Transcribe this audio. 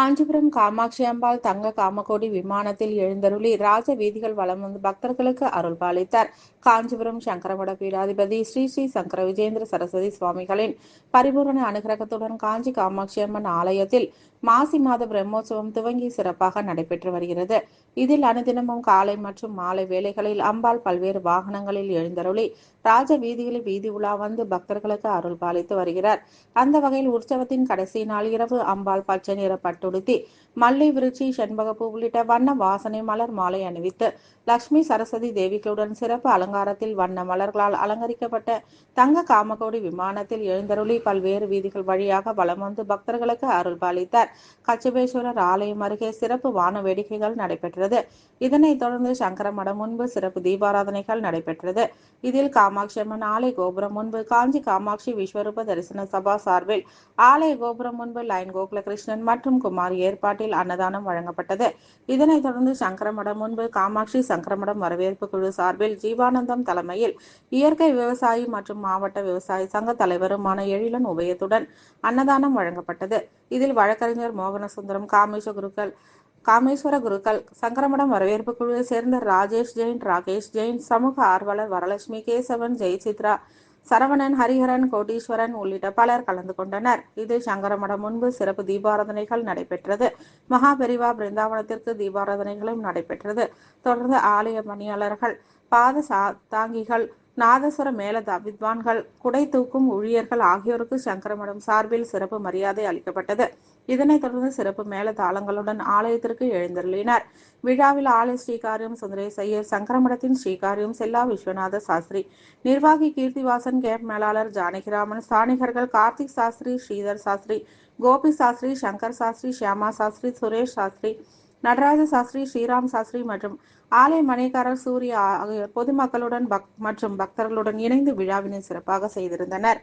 காஞ்சிபுரம் காமாட்சி அம்பாள் தங்க காமகோடி விமானத்தில் எழுந்தருளி ராஜ வீதிகள் வலம் வந்து பக்தர்களுக்கு அருள் பாலித்தார். காஞ்சிபுரம் சங்கரமட பீடாதிபதி ஸ்ரீ ஸ்ரீ சங்கர விஜேந்திர சரஸ்வதி சுவாமிகளின் பரிபூரண அனுகிரகத்துடன் காஞ்சி காமாட்சி அம்மன் ஆலயத்தில் மாசி மாத பிரம்மோற்சவம் துவங்கி சிறப்பாக நடைபெற்று வருகிறது. இதில் அனுதினமும் காலை மற்றும் மாலை வேளைகளில் அம்பாள் பல்வேறு வாகனங்களில் எழுந்தருளி ராஜ வீதிகளில் வீதி உலா வந்து பக்தர்களுக்கு அருள் பாலித்து வருகிறார். அந்த வகையில் உற்சவத்தின் கடைசி நாள் இரவு அம்பாள் பச்சை நிற பட்டுடுத்தி மல்லை விருட்சி செண்பகப்பூ உள்ளிட்ட வண்ண வாசனை மலர் மாலை அணிவித்து லட்சுமி சரஸ்வதி தேவிகளுடன் சிறப்பு அலங்காரத்தில் வண்ண மலர்களால் அலங்கரிக்கப்பட்ட தங்க காமகோடி விமானத்தில் எழுந்தருளி பல்வேறு வீதிகள் வழியாக வலம் வந்து பக்தர்களுக்கு அருள் பாலித்தார். கச்சபேஸ்வரர் ஆலயம் அருகே சிறப்பு வான வேடிக்கைகள் நடைபெற்றது. இதனைத் தொடர்ந்து சங்கரமடம் முன்பு சிறப்பு தீபாராதனைகள் நடைபெற்றது. இதில் காமாட்சி அம்மன் ஆலய கோபுரம் முன்பு காஞ்சி காமாட்சி விஸ்வரூப தரிசன சபா சார்பில் ஆலய கோபுரம் முன்பு லைன் கோகுலகிருஷ்ணன் மற்றும் குமார் ஏற்பாட்டில் அன்னதானம் வழங்கப்பட்டது. இதனைத் தொடர்ந்து சங்கரமடம் முன்பு காமாட்சி சங்கரமடம் வரவேற்பு குழு சார்பில் ஜீவானந்தம் தலைமையில் இயற்கை விவசாயி மற்றும் மாவட்ட விவசாய சங்க தலைவருமான எழிலன் உபயத்துடன் அன்னதானம் வழங்கப்பட்டது. இதில் வழக்கறிஞர் மோகனசுந்தரம், காமேஸ்வர குருக்கள், சங்கரமடம் வரவேற்பு குழுவை சேர்ந்த ராஜேஷ் ஜெயின், ராகேஷ் ஜெயின், சமூக ஆர்வலர் வரலட்சுமி, கேசவன், ஜெயசித்ரா, சரவணன், ஹரிஹரன், கோட்டீஸ்வரன் உள்ளிட்ட பலர் கலந்து கொண்டனர். இதில் சங்கரமடம் முன்பு சிறப்பு தீபாராதனைகள் நடைபெற்றது. மகாபெரிவா பிருந்தாவனத்திற்கு தீபாராதனைகளும் நடைபெற்றது. தொடர்ந்து ஆலய பணியாளர்கள், பாத தாங்கிகள், நாதஸ்வர மேள வித்வான்கள், குடை தூக்கும் ஊழியர்கள் ஆகியோருக்கு சங்கரமடம் சார்பில் சிறப்பு மரியாதை அளிக்கப்பட்டது. இதனைத் தொடர்ந்து சிறப்பு மேள தாளங்களுடன் ஆலயத்திற்கு எழுந்தருளினர். விழாவில் ஆலய ஸ்ரீகாரியம் சுந்தரேச ஐயர், சங்கரமடத்தின் ஸ்ரீகாரியம் செல்லா விஸ்வநாத சாஸ்திரி, நிர்வாகி கீர்த்திவாசன், கேப் மேலாளர் ஜானகிராமன், ஸ்தானிகர்கள் கார்த்திக் சாஸ்திரி, ஸ்ரீதர் சாஸ்திரி, கோபி சாஸ்திரி, சங்கர் சாஸ்திரி, ஷியாமா சாஸ்திரி, சுரேஷ் சாஸ்திரி, நடராஜ சாஸ்திரி, ஸ்ரீராம் சாஸ்திரி மற்றும் ஆலய மணிக்காரர் சூர்யா ஆகியோர் பொதுமக்களுடன் மற்றும் பக்தர்களுடன் இணைந்து விழாவினை சிறப்பாக செய்திருந்தனர்.